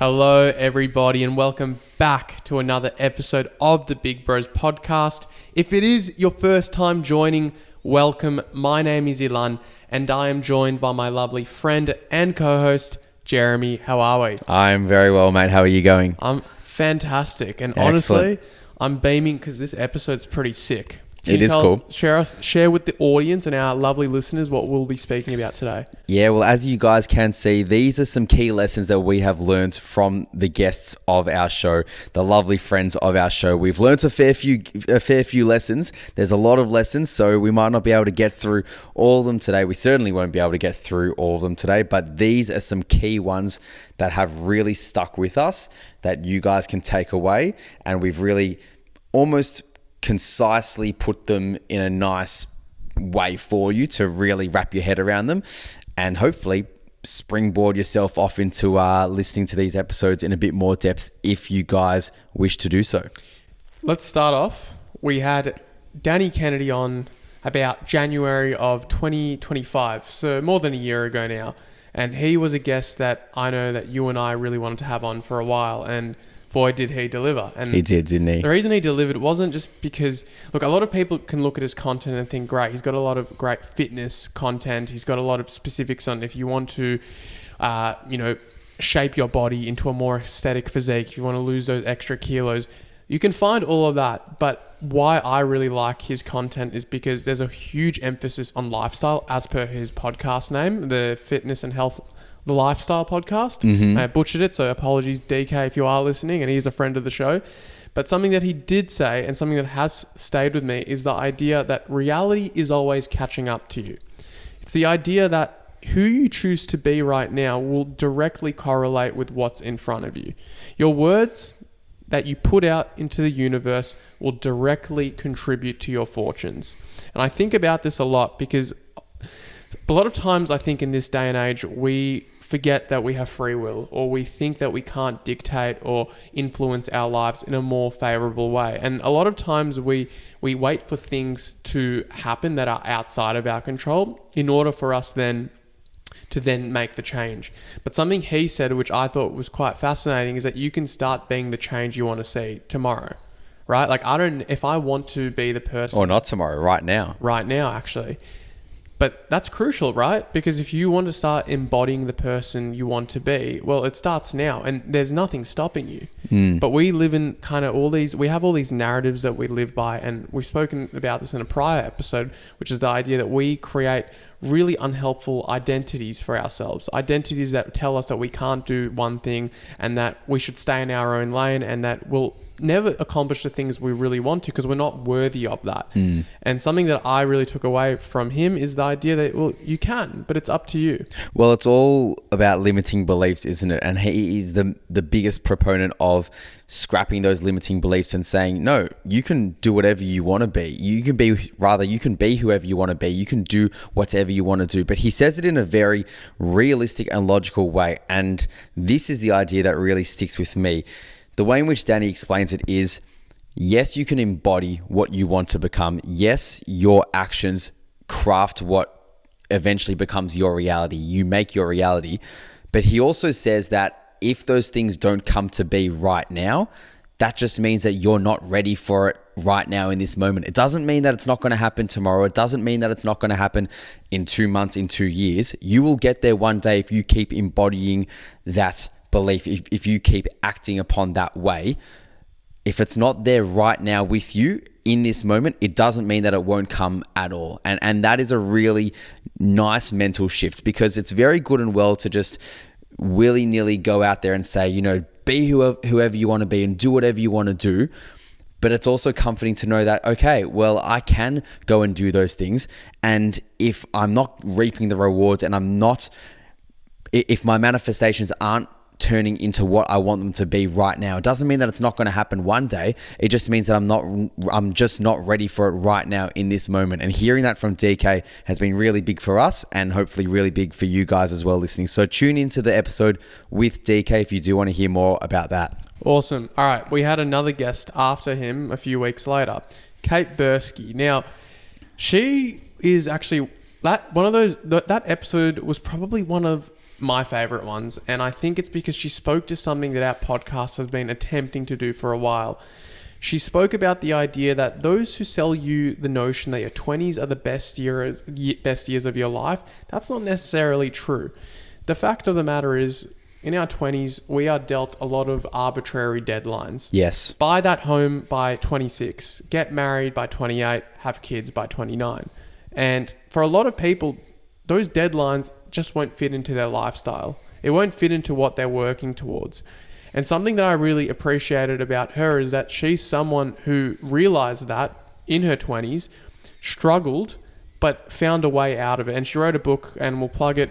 Hello, everybody, and welcome back to another episode of the Big Bros podcast. If it is your first time joining, welcome. My name is Ilan, and I am joined by my lovely friend and co-host, Jeremy. How are we? I'm very well, mate. How are you going? I'm fantastic, and Excellent. honestly, I'm beaming because this episode's pretty sick. It is cool. Share with the audience and our lovely listeners what we'll be speaking about today. Yeah, well, as you guys can see, these are some key lessons that we have learned from the guests of our show, the lovely friends of our show. We've learned a fair few lessons. There's a lot of lessons, so we might not be able to get through all of them today. We certainly won't be able to get through all of them today, but these are some key ones that have really stuck with us that you guys can take away, and we've really almost concisely put them in a nice way for you to really wrap your head around them and hopefully springboard yourself off into listening to these episodes in a bit more depth if you guys wish to do so. Let's start off. We had Danny Kennedy on about January of 2025, so more than a year ago now, and he was a guest that I know that you and I really wanted to have on for a while, and boy, did he deliver. And he did, didn't he? The reason he delivered wasn't just because, look, a lot of people can look at his content and think, great, he's got a lot of great fitness content. He's got a lot of specifics on if you want to, shape your body into a more aesthetic physique, if you want to lose those extra kilos, you can find all of that. But why I really like his content is because there's a huge emphasis on lifestyle as per his podcast name, the Fitness and Health The Lifestyle Podcast. I butchered it, so apologies, DK, if you are listening, and he is a friend of the show. But something that he did say, and something that has stayed with me, is the idea that reality is always catching up to you. It's the idea that who you choose to be right now will directly correlate with what's in front of you. Your words that you put out into the universe will directly contribute to your fortunes. And I think about this a lot because a lot of times I think in this day and age, we forget that we have free will, or we think that we can't dictate or influence our lives in a more favorable way. And a lot of times we wait for things to happen that are outside of our control in order for us to make the change. But something he said, which I thought was quite fascinating, is that you can start being the change you want to see tomorrow, right? Like, if I want to be the person... Or not tomorrow, right now. Right now, actually. But that's crucial, right? Because if you want to start embodying the person you want to be, well, it starts now and there's nothing stopping you. But we live in we have all these narratives that we live by, and we've spoken about this in a prior episode, which is the idea that we create really unhelpful identities for ourselves. Identities that tell us that we can't do one thing and that we should stay in our own lane and that we'll never accomplish the things we really want to because we're not worthy of that. And something that I really took away from him is the idea that, well, you can, but it's up to you. Well, it's all about limiting beliefs, isn't it? And he is the biggest proponent of scrapping those limiting beliefs and saying, no, you can do whatever you want to be. You can be whoever you want to be. You can do whatever you want to do. But he says it in a very realistic and logical way. And this is the idea that really sticks with me. The way in which Danny explains it is, yes, you can embody what you want to become. Yes, your actions craft what eventually becomes your reality. You make your reality. But he also says that if those things don't come to be right now, that just means that you're not ready for it right now in this moment. It doesn't mean that it's not going to happen tomorrow. It doesn't mean that it's not going to happen in 2 months, in 2 years. You will get there one day if you keep embodying that belief, if you keep acting upon that way. If it's not there right now with you in this moment, it doesn't mean that it won't come at all. And that is a really nice mental shift, because it's very good and well to just willy-nilly go out there and say, be whoever you want to be and do whatever you want to do. But it's also comforting to know that, okay, well, I can go and do those things. And if I'm not reaping the rewards and if my manifestations aren't turning into what I want them to be right now, it doesn't mean that it's not going to happen one day. It just means that I'm just not ready for it right now in this moment. And hearing that from DK has been really big for us, and hopefully really big for you guys as well listening. So tune into the episode with DK if you do want to hear more about that. Awesome. All right, we had another guest after him a few weeks later, Kate Bursky. Now, she is actually that episode was probably one of my favorite ones. And I think it's because she spoke to something that our podcast has been attempting to do for a while. She spoke about the idea that those who sell you the notion that your 20s are the best years of your life, that's not necessarily true. The fact of the matter is, in our 20s, we are dealt a lot of arbitrary deadlines. Yes. Buy that home by 26, get married by 28, have kids by 29. And for a lot of people, those deadlines just won't fit into their lifestyle. It won't fit into what they're working towards. And something that I really appreciated about her is that she's someone who realized that in her 20s, struggled, but found a way out of it. And she wrote a book, and we'll plug it.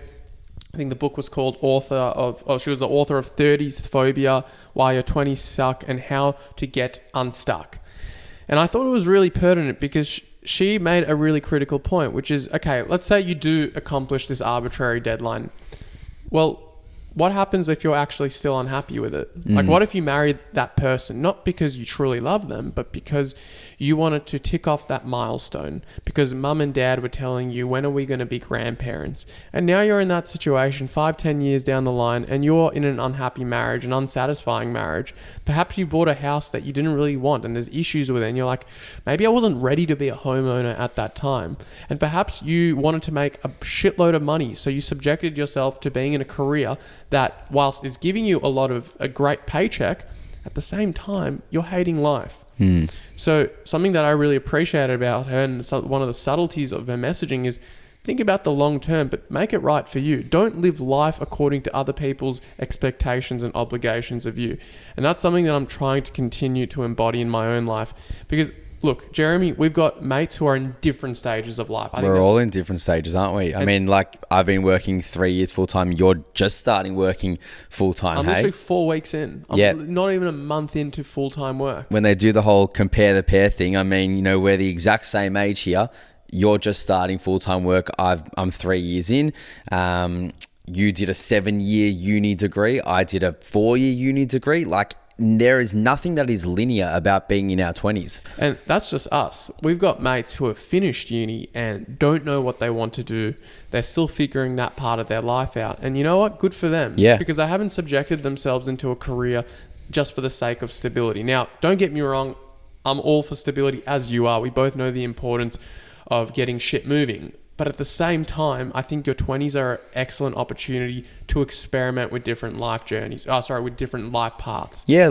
I think the book was called she was the author of 30s Phobia, Why Your 20s Suck, and How to Get Unstuck. And I thought it was really pertinent because she made a really critical point, which is, okay, let's say you do accomplish this arbitrary deadline. Well, what happens if you're actually still unhappy with it? Like, what if you married that person, not because you truly love them, but because you wanted to tick off that milestone, because mum and dad were telling you, when are we going to be grandparents? And now you're in that situation 5-10 years down the line, and you're in an unhappy marriage, an unsatisfying marriage. Perhaps you bought a house that you didn't really want, and there's issues with it, and you're like, maybe I wasn't ready to be a homeowner at that time. And perhaps you wanted to make a shitload of money, so you subjected yourself to being in a career that, whilst is giving you a great paycheck, at the same time, you're hating life. So something that I really appreciated about her, and one of the subtleties of her messaging, is think about the long term, but make it right for you. Don't live life according to other people's expectations and obligations of you. And that's something that I'm trying to continue to embody in my own life. Because look, Jeremy, we've got mates who are in different stages of life. We're all in different stages, aren't we? I mean, like, I've been working 3 years full time. You're just starting working full time. I'm literally 4 weeks in. I'm not even a month into full time work. When they do the whole compare the pair thing, I mean, you know, we're the exact same age here. You're just starting full time work. I'm 3 years in. You did a 7-year uni degree. I did a 4-year uni degree. Like, there is nothing that is linear about being in our 20s. And that's just us. We've got mates who have finished uni and don't know what they want to do. They're still figuring that part of their life out. And you know what? Good for them. Yeah. Because they haven't subjected themselves into a career just for the sake of stability. Now, don't get me wrong. I'm all for stability, as you are. We both know the importance of getting shit moving. But at the same time, I think your 20s are an excellent opportunity to experiment with different life journeys. With different life paths. Yeah,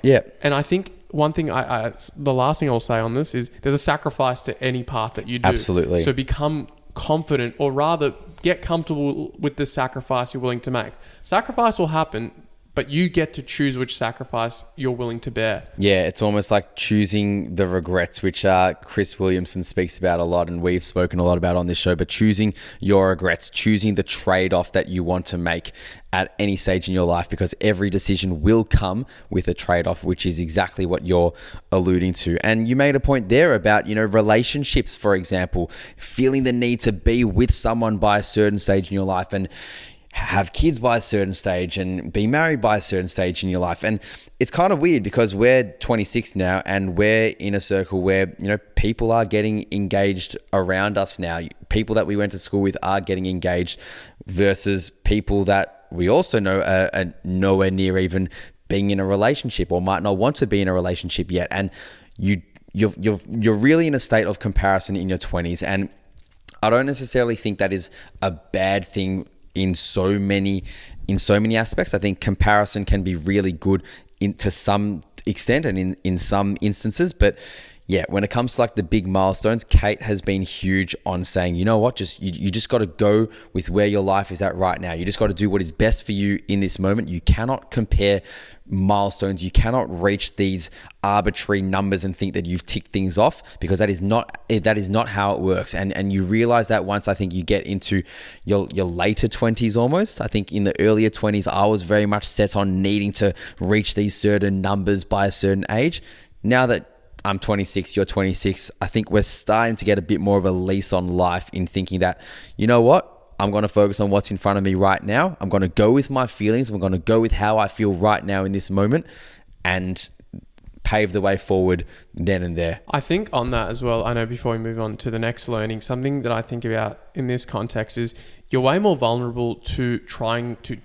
yeah. And I think one thing, the last thing I'll say on this is there's a sacrifice to any path that you do. Absolutely. So become confident, or rather get comfortable with the sacrifice you're willing to make. Sacrifice will happen, but you get to choose which sacrifice you're willing to bear. Yeah, it's almost like choosing the regrets, which Chris Williamson speaks about a lot, and we've spoken a lot about on this show, but choosing your regrets, choosing the trade-off that you want to make at any stage in your life, because every decision will come with a trade-off, which is exactly what you're alluding to. And you made a point there about, you know, relationships, for example, feeling the need to be with someone by a certain stage in your life, and have kids by a certain stage, and be married by a certain stage in your life. And it's kind of weird because we're 26 now, and we're in a circle where, you know, people are getting engaged around us now. People that we went to school with are getting engaged, versus people that we also know are nowhere near even being in a relationship, or might not want to be in a relationship yet. And you're really in a state of comparison in your 20s. And I don't necessarily think that is a bad thing in so many aspects. I think comparison can be really good to some extent and in some instances. But yeah, when it comes to like the big milestones, Kate has been huge on saying, you know what, you just got to go with where your life is at right now. You just got to do what is best for you in this moment. You cannot compare milestones. You cannot reach these arbitrary numbers and think that you've ticked things off, because that is not how it works. And you realize that once I think you get into your later 20s almost. I think in the earlier 20s, I was very much set on needing to reach these certain numbers by a certain age. Now that I'm 26, you're 26, I think we're starting to get a bit more of a lease on life in thinking that, you know what, I'm going to focus on what's in front of me right now. I'm going to go with my feelings. I'm going to go with how I feel right now in this moment, and pave the way forward then and there. I think on that as well, I know before we move on to the next learning, something that I think about in this context is you're way more vulnerable to trying to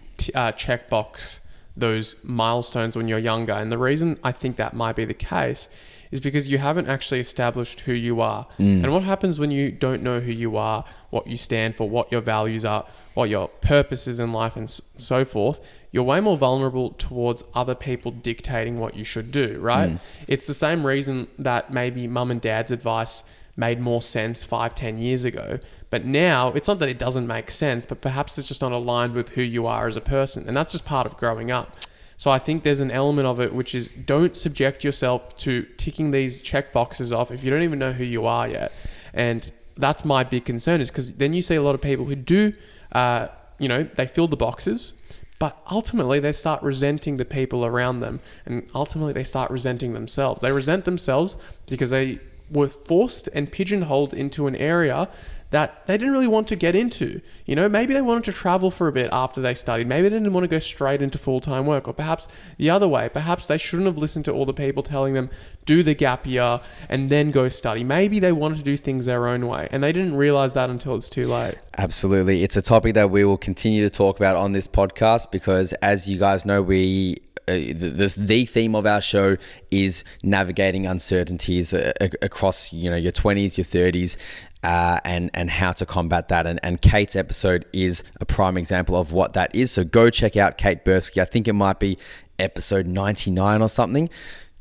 check box those milestones when you're younger. And the reason I think that might be the case is because you haven't actually established who you are. And what happens when you don't know who you are, what you stand for, what your values are, what your purpose is in life, and so forth, you're way more vulnerable towards other people dictating what you should do, right? It's the same reason that maybe mum and dad's advice made more sense 5-10 years ago. But now, it's not that it doesn't make sense, but perhaps it's just not aligned with who you are as a person. And that's just part of growing up. So I think there's an element of it which is, don't subject yourself to ticking these check boxes off if you don't even know who you are yet. And that's my big concern, is because then you see a lot of people who do, they fill the boxes, but ultimately they start resenting the people around them. And ultimately they start resenting themselves. They resent themselves because they were forced and pigeonholed into an area that they didn't really want to get into. Maybe they wanted to travel for a bit after they studied. Maybe they didn't want to go straight into full-time work, or perhaps the other way. Perhaps they shouldn't have listened to all the people telling them, do the gap year and then go study. Maybe they wanted to do things their own way, and they didn't realize that until it's too late. Absolutely. It's a topic that we will continue to talk about on this podcast, because as you guys know, the theme of our show is navigating uncertainties across your 20s, your 30s, and how to combat that. And Kate's episode is a prime example of what that is. So go check out Kate Bursky. I think it might be episode 99 or something.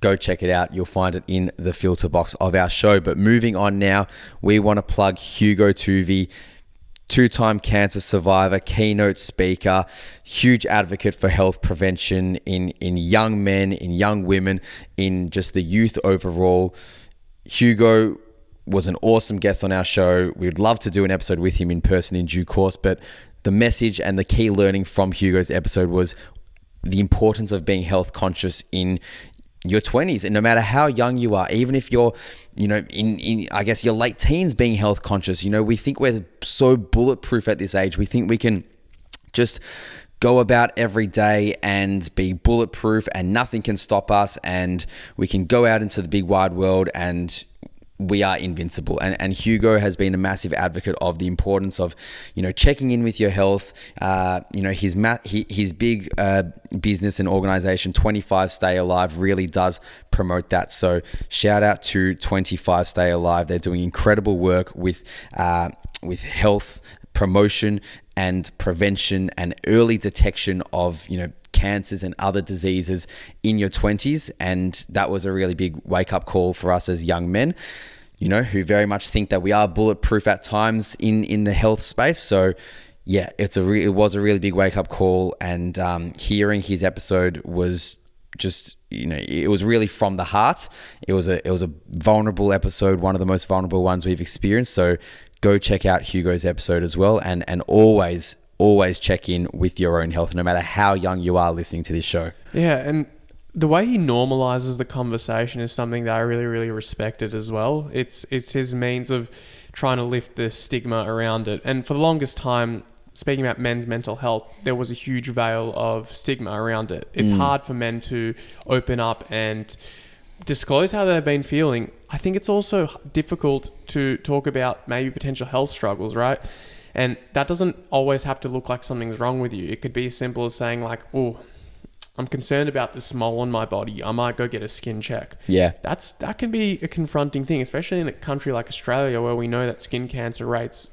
Go check it out. You'll find it in the filter box of our show. But moving on now, we want to plug Hugo Tuvey, two-time cancer survivor, keynote speaker, huge advocate for health prevention in young men, in young women, in just the youth overall. Hugo was an awesome guest on our show. We would love to do an episode with him in person in due course, but the message and the key learning from Hugo's episode was the importance of being health conscious in your 20s, and no matter how young you are, even if you're, in I guess your late teens, being health conscious, we think we're so bulletproof at this age. We think we can just go about every day and be bulletproof and nothing can stop us, and we can go out into the big wide world and we are invincible. And Hugo has been a massive advocate of the importance of, checking in with your health. His big business and organization, 25 Stay Alive, really does promote that. So shout out to 25 Stay Alive. They're doing incredible work with health promotion and prevention and early detection of, cancers and other diseases in your 20s. And that was a really big wake-up call for us as young men, who very much think that we are bulletproof at times in the health space. So yeah, it was a really big wake-up call. And hearing his episode was just, it was really from the heart. It was a vulnerable episode, one of the most vulnerable ones we've experienced. So go check out Hugo's episode as well. And always check in with your own health, no matter how young you are listening to this show. Yeah, and the way he normalizes the conversation is something that I really, really respected as well. It's his means of trying to lift the stigma around it. And for the longest time, speaking about men's mental health, there was a huge veil of stigma around it. It's hard for men to open up and disclose how they've been feeling. I think it's also difficult to talk about maybe potential health struggles, right? And that doesn't always have to look like something's wrong with you. It could be as simple as saying like, oh, I'm concerned about this mole on my body. I might go get a skin check. Yeah. That can be a confronting thing, especially in a country like Australia, where we know that skin cancer rates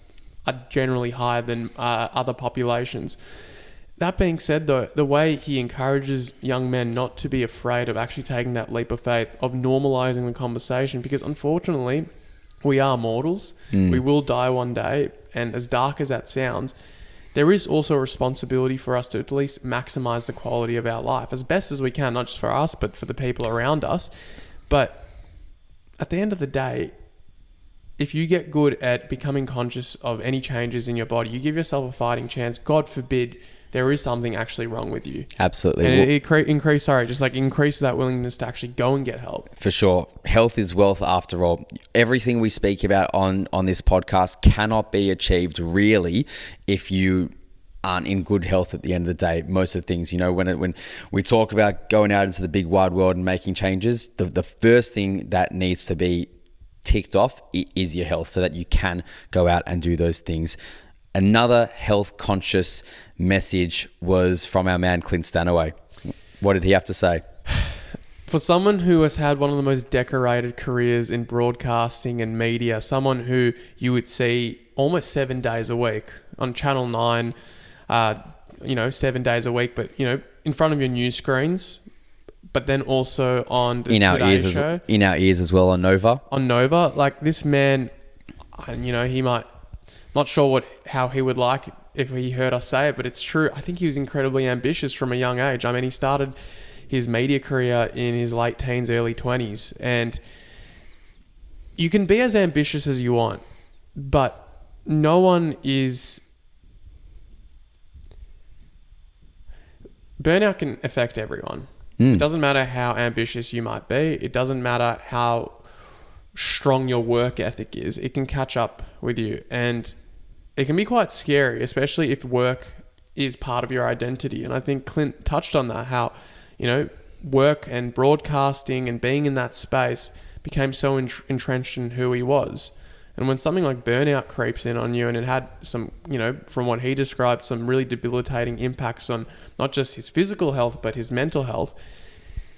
are generally higher than other populations. That being said, though, the way he encourages young men not to be afraid of actually taking that leap of faith, of normalizing the conversation, because unfortunately, we are mortals. We will die one day. And as dark as that sounds, there is also a responsibility for us to at least maximize the quality of our life as best as we can, not just for us, but for the people around us. But at the end of the day, if you get good at becoming conscious of any changes in your body, you give yourself a fighting chance. God forbid there is something actually wrong with you. Absolutely. And increase that willingness to actually go and get help. For sure. Health is wealth after all. Everything we speak about on this podcast cannot be achieved really if you aren't in good health at the end of the day. Most of the things, when we talk about going out into the big wide world and making changes, the first thing that needs to be ticked off is your health, so that you can go out and do those things. another health conscious message was from our man Clint Stanaway. What did he have to say? For someone who has had one of the most decorated careers in broadcasting and media, someone who you would see almost 7 days a week on Channel 9, 7 days a week, but, in front of your news screens, but then also on the Today Show. In our ears as well on Nova. On Nova, like this man, he might, not sure how he would like it if he heard us say it, but it's true. I think he was incredibly ambitious from a young age. I mean, he started his media career in his late teens, early 20s. And you can be as ambitious as you want, but no one is... Burnout can affect everyone. It doesn't matter how ambitious you might be. It doesn't matter how strong your work ethic is. It can catch up with you. And it can be quite scary, especially if work is part of your identity. And I think Clint touched on that, how work and broadcasting and being in that space became so entrenched in who he was. And when something like burnout creeps in on you, and it had some, from what he described, some really debilitating impacts on not just his physical health, but his mental health,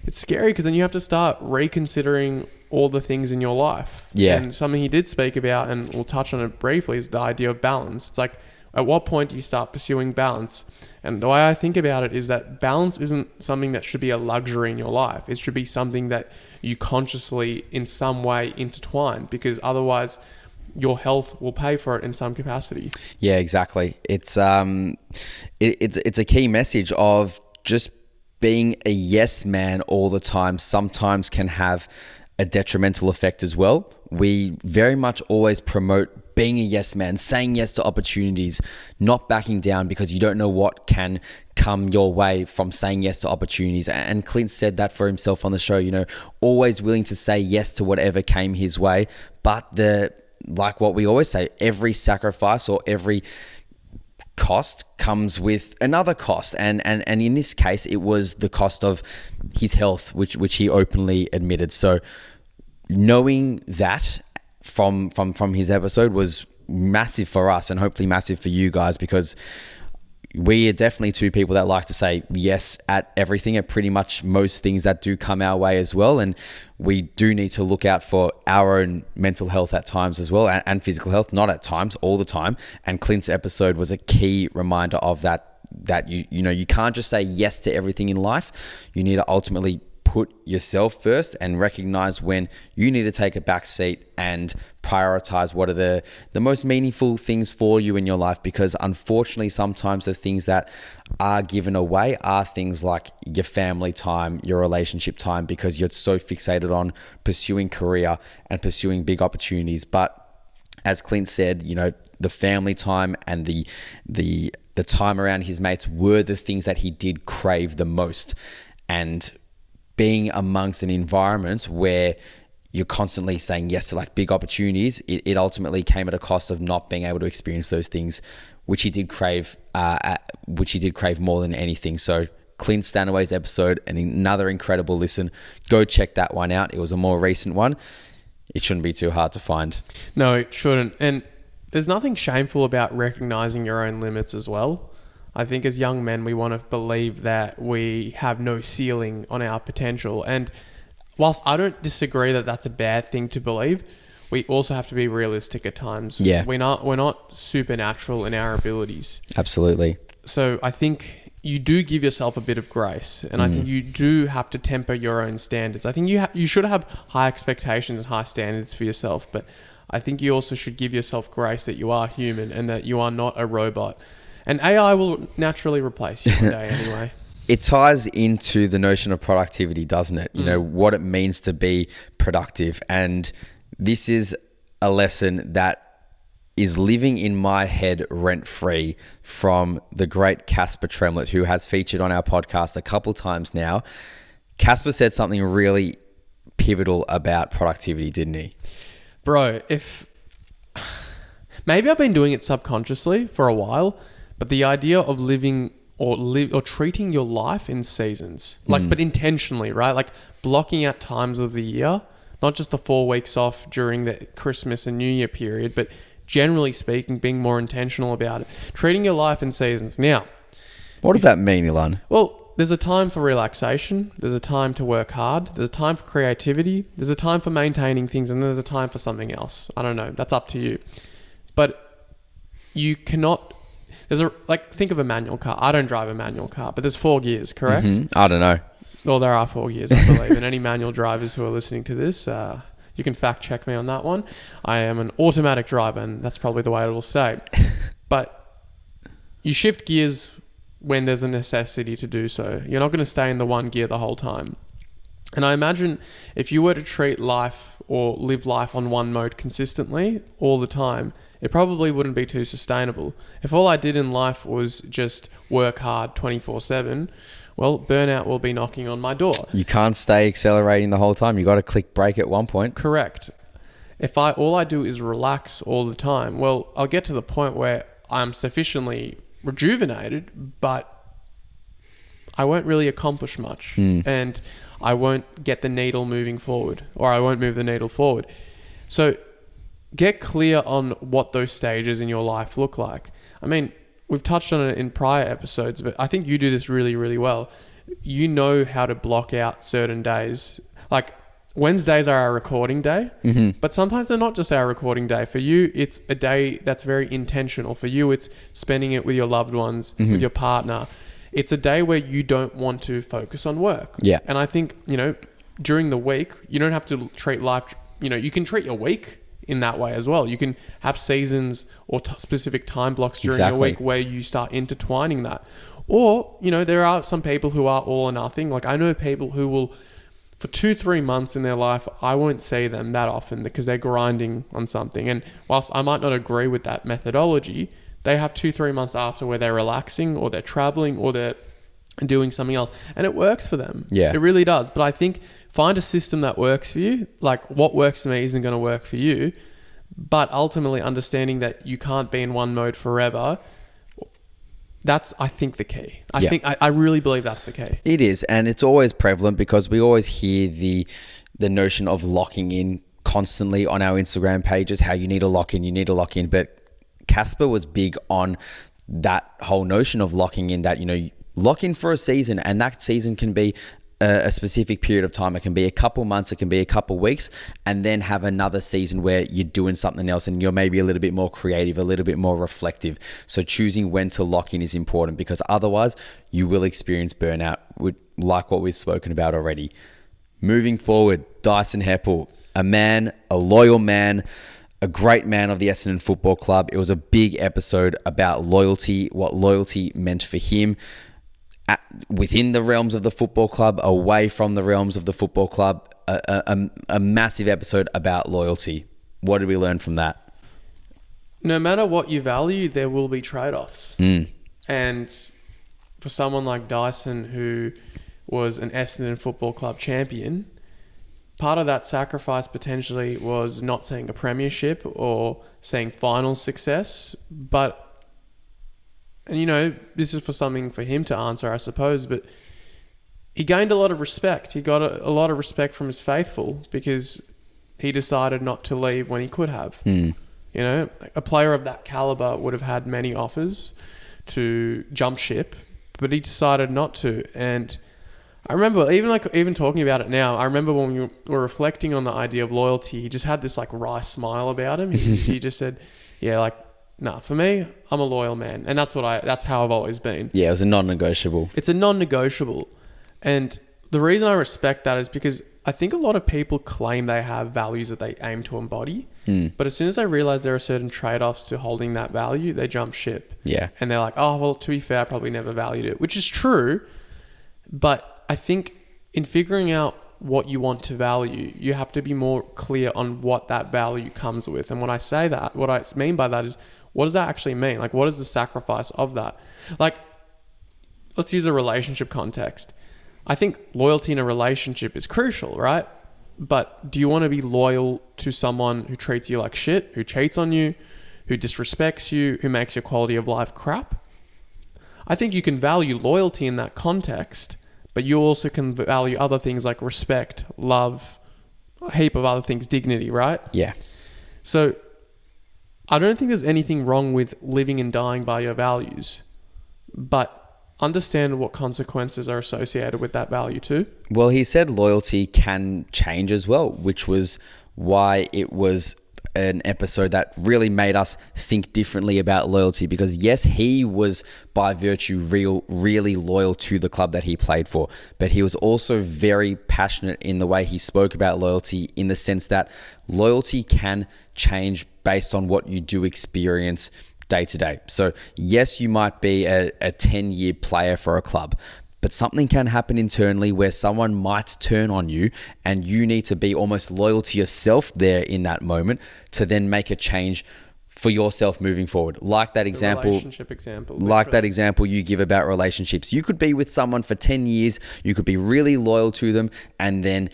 it's scary because then you have to start reconsidering all the things in your life. Yeah. And something he did speak about, and we'll touch on it briefly, is the idea of balance. It's like, at what point do you start pursuing balance? And the way I think about it is that balance isn't something that should be a luxury in your life. It should be something that you consciously, in some way, intertwine, because otherwise your health will pay for it in some capacity. Yeah, exactly. It's a key message of just being a yes man all the time sometimes can have a detrimental effect as well. We very much always promote being a yes man, saying yes to opportunities, not backing down because you don't know what can come your way from saying yes to opportunities. And Clint said that for himself on the show, always willing to say yes to whatever came his way. But like what we always say, every sacrifice or every cost comes with another cost. And in this case, it was the cost of his health, which he openly admitted. So knowing that from his episode was massive for us and hopefully massive for you guys, because we are definitely two people that like to say yes at everything, at pretty much most things that do come our way as well. And we do need to look out for our own mental health at times as well, and physical health, not at times, all the time. And Clint's episode was a key reminder of that you can't just say yes to everything in life. You need to ultimately put yourself first and recognize when you need to take a back seat and prioritize what are the most meaningful things for you in your life. Because unfortunately, sometimes the things that are given away are things like your family time, your relationship time, because you're so fixated on pursuing career and pursuing big opportunities. But as Clint said, the family time and the time around his mates were the things that he did crave the most. And being amongst an environment where you're constantly saying yes to like big opportunities, it ultimately came at a cost of not being able to experience those things, which he did crave more than anything. So Clint Stanaway's episode, and another incredible listen. Go check that one out. It was a more recent one. It shouldn't be too hard to find. No, it shouldn't. And there's nothing shameful about recognizing your own limits as well. I think as young men, we want to believe that we have no ceiling on our potential. And whilst I don't disagree that that's a bad thing to believe, we also have to be realistic at times. Yeah. We're not supernatural in our abilities. Absolutely. So I think you do give yourself a bit of grace, and I think you do have to temper your own standards. I think you should have high expectations and high standards for yourself, but I think you also should give yourself grace that you are human and that you are not a robot. And AI will naturally replace you one day anyway. It ties into the notion of productivity, doesn't it? What it means to be productive. And this is a lesson that is living in my head rent-free from the great Casper Tremlett, who has featured on our podcast a couple times now. Casper said something really pivotal about productivity, didn't he? Bro, maybe I've been doing it subconsciously for a while, but the idea of living or treating your life in seasons, but intentionally, right? Like blocking out times of the year, not just the 4 weeks off during the Christmas and New Year period, but generally speaking, being more intentional about it. Treating your life in seasons. Now, What does that mean, Ilan? well, there's a time for relaxation. There's a time to work hard. There's a time for creativity. There's a time for maintaining things, and there's a time for something else. I don't know. That's up to you. But you cannot... think of a manual car. I don't drive a manual car, but there's 4 gears, correct? I don't know. Well, there are 4 gears, I believe. And any manual drivers who are listening to this, you can fact check me on that one. I am an automatic driver, and that's probably the way it will say. But you shift gears when there's a necessity to do so. You're not going to stay in the one gear the whole time. And I imagine if you were to treat life or live life on one mode consistently all the time, it probably wouldn't be too sustainable. If all I did in life was just work hard 24/7, well, burnout will be knocking on my door. You can't stay accelerating the whole time. You got to click brake at one point. Correct. If all I do is relax all the time, well, I'll get to the point where I'm sufficiently rejuvenated, but I won't really accomplish much, and I won't get the needle moving forward, or I won't move the needle forward. So get clear on what those stages in your life look like. I mean, we've touched on it in prior episodes, but I think you do this really, really well. You know how to block out certain days. Like Wednesdays are our recording day, but sometimes they're not just our recording day. For you, it's a day that's very intentional. For you, it's spending it with your loved ones, with your partner. It's a day where you don't want to focus on work. Yeah. And I think, during the week, you don't have to treat life, you can treat your week in that way as well. You can have seasons or specific time blocks during your week where you start intertwining that. Or, there are some people who are all or nothing. Like I know people who will, for 2-3 months in their life, I won't see them that often because they're grinding on something. And whilst I might not agree with that methodology, they have 2-3 months after where they're relaxing or they're traveling or they're doing something else. And it works for them. Yeah. It really does. But I think find a system that works for you. Like what works for me isn't going to work for you. But ultimately understanding that you can't be in one mode forever, that's, I think, the key. I really believe that's the key. It is, and it's always prevalent because we always hear the notion of locking in constantly on our Instagram pages, how you need to lock in, but Casper was big on that whole notion of locking in, that, lock in for a season, and that season can be a specific period of time. It can be a couple months, it can be a couple weeks, and then have another season where you're doing something else and you're maybe a little bit more creative, a little bit more reflective. So choosing when to lock in is important, because otherwise you will experience burnout, like what we've spoken about already. Moving forward, Dyson Heppel, a loyal man, a great man of the Essendon Football Club. It was a big episode about loyalty, what loyalty meant for him, within the realms of the football club, away from the realms of the football club. A massive episode about loyalty. What did we learn from that? No matter what you value, there will be trade-offs. And for someone like Dyson, who was an Essendon Football Club champion, part of that sacrifice potentially was not seeing a premiership or seeing final success. But and this is something for him to answer, I suppose, but he gained a lot of respect. He got a lot of respect from his faithful because he decided not to leave when he could have. A player of that caliber would have had many offers to jump ship, but he decided not to. And I remember, even talking about it now, I remember when we were reflecting on the idea of loyalty, he just had this wry smile about him. He just said, nah, for me, I'm a loyal man. And that's how I've always been. Yeah, it was a non-negotiable. It's a non-negotiable. And the reason I respect that is because I think a lot of people claim they have values that they aim to embody. But as soon as they realize there are certain trade-offs to holding that value, they jump ship. Yeah. And they're like, oh, well, to be fair, I probably never valued it, which is true. But I think in figuring out what you want to value, you have to be more clear on what that value comes with. And when I say that, what I mean by that is, what does that actually mean? What is the sacrifice of that? Let's use a relationship context. I think loyalty in a relationship is crucial, right? But do you want to be loyal to someone who treats you like shit, who cheats on you, who disrespects you, who makes your quality of life crap? I think you can value loyalty in that context, but you also can value other things like respect, love, a heap of other things, dignity, right? Yeah. So I don't think there's anything wrong with living and dying by your values, but understand what consequences are associated with that value too. Well, he said loyalty can change as well, which was why it was an episode that really made us think differently about loyalty, because yes, he was by virtue really loyal to the club that he played for, but he was also very passionate in the way he spoke about loyalty, in the sense that loyalty can change based on what you do experience day to day. So yes, you might be a 10-year player for a club, but something can happen internally where someone might turn on you, and you need to be almost loyal to yourself there in that moment to then make a change for yourself moving forward. Like that example, relationship example. like that example you give about relationships. You could be with someone for 10 years, you could be really loyal to them, and then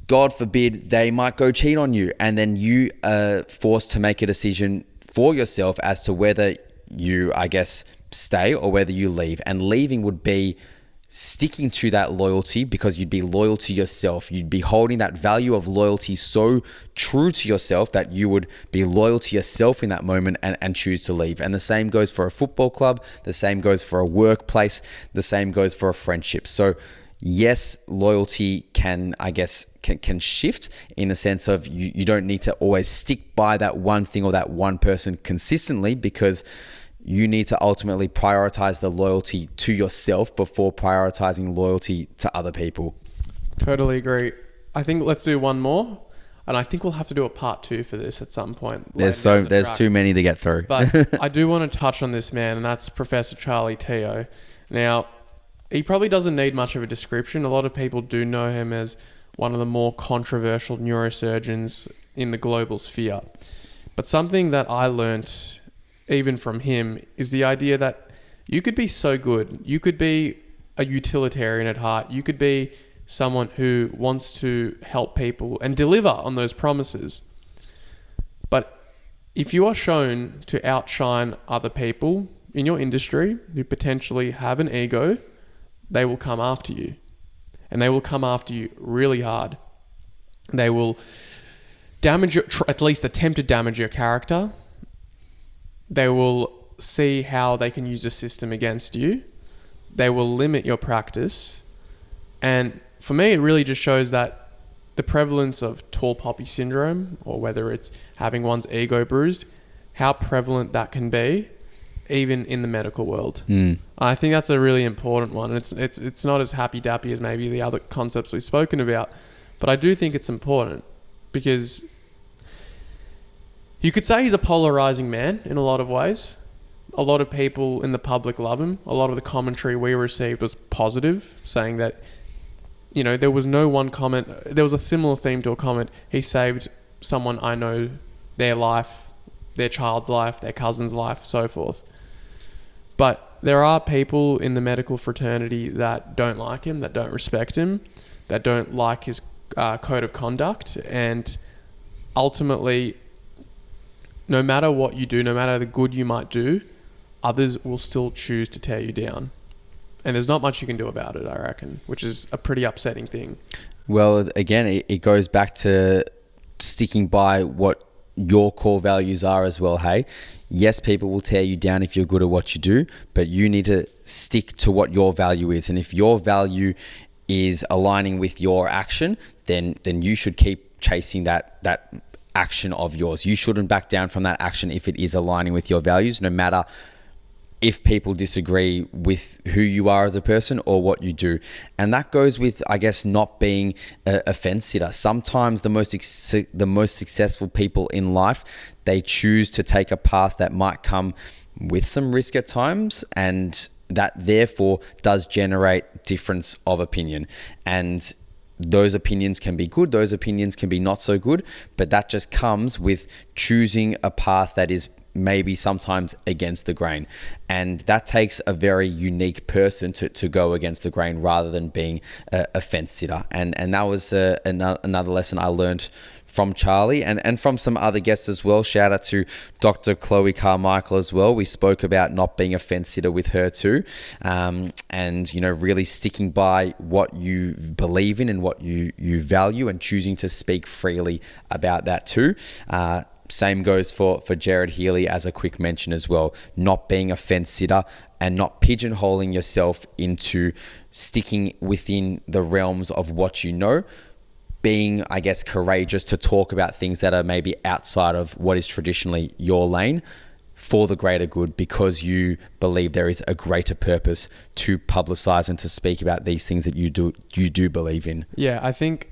God forbid they might go cheat on you, and then you are forced to make a decision for yourself as to whether you, I guess, stay or whether you leave. And leaving would be sticking to that loyalty, because you'd be loyal to yourself. You'd be holding that value of loyalty so true to yourself that you would be loyal to yourself in that moment and choose to leave. And the same goes for a football club. The same goes for a workplace. The same goes for a friendship. So yes, loyalty can, I guess, can shift in the sense of you don't need to always stick by that one thing or that one person consistently, because you need to ultimately prioritize the loyalty to yourself before prioritizing loyalty to other people. Totally agree. I think let's do one more, and I think we'll have to do a part 2 for this at some point. There's too many to get through. But I do want to touch on this man, and that's Professor Charlie Teo. Now, he probably doesn't need much of a description. A lot of people do know him as one of the more controversial neurosurgeons in the global sphere. But something that I learnt even from him is the idea that you could be so good. You could be a utilitarian at heart. You could be someone who wants to help people and deliver on those promises. But if you are shown to outshine other people in your industry who potentially have an ego, they will come after you. And they will come after you really hard. They will damage your, at least attempt to damage your character. They will see how they can use the system against you. They will limit your practice. And for me, it really just shows that the prevalence of tall poppy syndrome, or whether it's having one's ego bruised, how prevalent that can be, even in the medical world. I think that's a really important one. It's not as happy-dappy as maybe the other concepts we've spoken about, but I do think it's important, because you could say he's a polarizing man in a lot of ways. A lot of people in the public love him. A lot of the commentary we received was positive, saying that, you know, there was no one comment. There was a similar theme to a comment. He saved someone I know, their life, their child's life, their cousin's life, so forth. But there are people in the medical fraternity that don't like him, that don't respect him, that don't like his code of conduct. And ultimately, no matter what you do, no matter the good you might do, others will still choose to tear you down. And there's not much you can do about it, I reckon, which is a pretty upsetting thing. Well, again, it goes back to sticking by what your core values are as well, hey? Yes, people will tear you down if you're good at what you do, but you need to stick to what your value is. And if your value is aligning with your action, then you should keep chasing that action of yours. You shouldn't back down from that action if it is aligning with your values, no matter if people disagree with who you are as a person or what you do. And that goes with, I guess, not being a fence sitter. Sometimes the most successful people in life, they choose to take a path that might come with some risk at times, and that therefore does generate difference of opinion. And those opinions can be good, those opinions can be not so good, but that just comes with choosing a path that is maybe sometimes against the grain. And that takes a very unique person to go against the grain rather than being a fence sitter. And that was another lesson I learned from Charlie and from some other guests as well. Shout out to Dr. Chloe Carmichael as well. We spoke about not being a fence sitter with her too. And, you know, really sticking by what you believe in and what you value, and choosing to speak freely about that too. Same goes for Jared Healy, as a quick mention as well. Not being a fence sitter and not pigeonholing yourself into sticking within the realms of what you know. Being, I guess, courageous to talk about things that are maybe outside of what is traditionally your lane for the greater good, because you believe there is a greater purpose to publicize and to speak about these things that you do believe in. Yeah, I think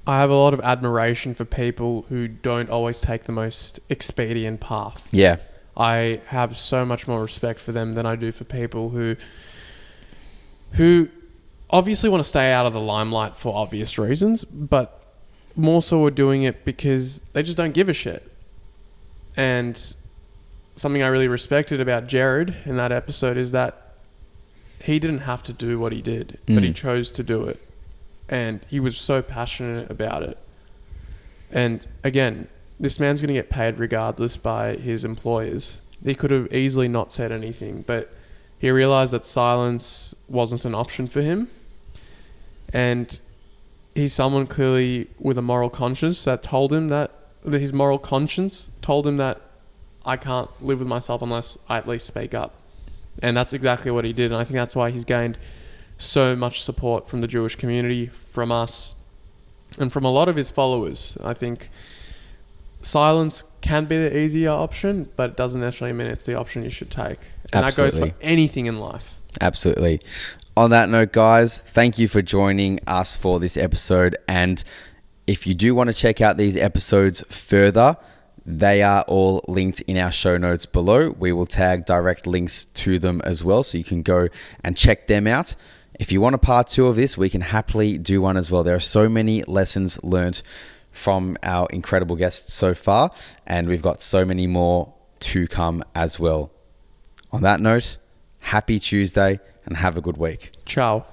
I have a lot of admiration for people who don't always take the most expedient path. Yeah. I have so much more respect for them than I do for people who obviously want to stay out of the limelight for obvious reasons, but more so are doing it because they just don't give a shit. And something I really respected about Jared in that episode is that he didn't have to do what he did, but he chose to do it. And he was so passionate about it. And again, this man's going to get paid regardless by his employers. He could have easily not said anything, but he realized that silence wasn't an option for him. And he's someone clearly with a moral conscience that told him that his moral conscience told him that I can't live with myself unless I at least speak up. And that's exactly what he did. And I think that's why he's gained so much support from the Jewish community, from us, and from a lot of his followers. I think silence can be the easier option, but it doesn't necessarily mean it's the option you should take. And Absolutely. that goes for anything in life. Absolutely. On that note, guys, thank you for joining us for this episode. And if you do want to check out these episodes further, they are all linked in our show notes below. We will tag direct links to them as well, so you can go and check them out. If you want a part 2 of this, we can happily do one as well. There are so many lessons learned from our incredible guests so far, and we've got so many more to come as well. On that note, happy Tuesday and have a good week. Ciao.